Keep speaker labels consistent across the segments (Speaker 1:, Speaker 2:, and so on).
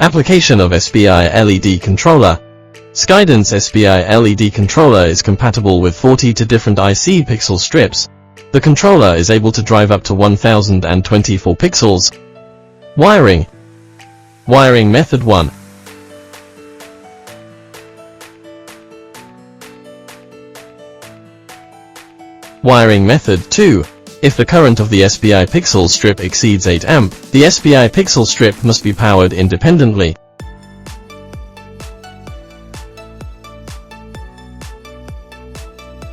Speaker 1: Application of SPI LED Controller. Skydance SPI LED Controller is compatible with 42 different IC pixel strips. The controller is able to drive up to 1024 pixels. Wiring. Wiring method 1. Wiring method 2. If the current of the SPI pixel strip exceeds 8 amp, the SPI pixel strip must be powered independently.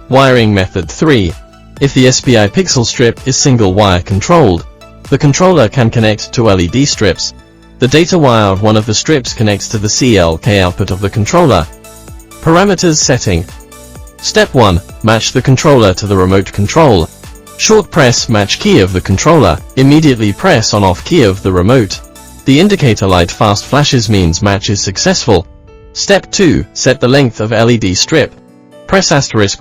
Speaker 1: Wiring method 3. If the SPI pixel strip is single wire controlled, the controller can connect to LED strips. The data wire of one of the strips connects to the CLK output of the controller. Parameters setting. Step 1. Match the controller to the remote control. Short press match key of the controller, immediately press on/off key of the remote. The indicator light fast flashes means match is successful. Step 2. Set the length of LED strip. Press *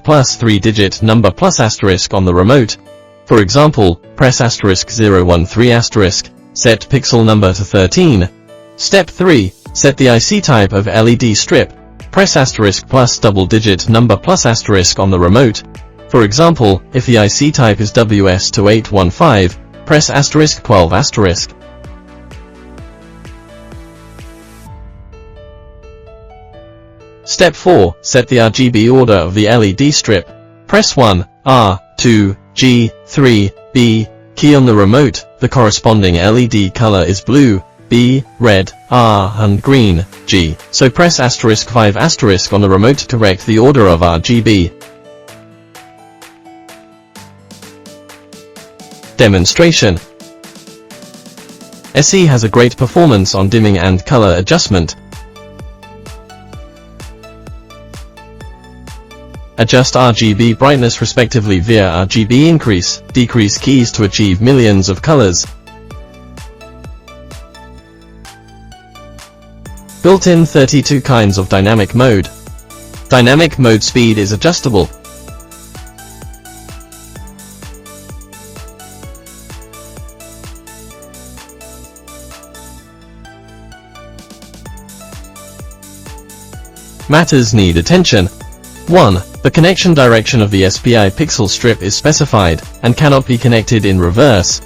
Speaker 1: plus 3-digit number plus * on the remote. For example, press *013*, set pixel number to 13. Step 3. Set the IC type of LED strip. Press * plus double-digit number plus * on the remote. For example, if the IC type is WS2815, press *12*. Step 4. Set the RGB order of the LED strip. Press 1, R, 2, G, 3, B, key on the remote. The corresponding LED color is blue, B, red, R, and green, G. So press *5* on the remote to correct the order of RGB. Demonstration. SE has a great performance on dimming and color adjustment. Adjust RGB brightness respectively via RGB increase, decrease keys to achieve millions of colors. Built-in 32 kinds of dynamic mode. Dynamic mode speed is adjustable. Matters need attention. 1. The connection direction of the SPI pixel strip is specified, and cannot be connected in reverse.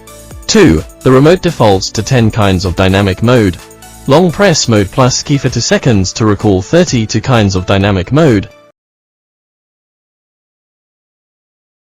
Speaker 1: 2. The remote defaults to 10 kinds of dynamic mode. Long press mode plus key for 2 seconds to recall 32 kinds of dynamic mode.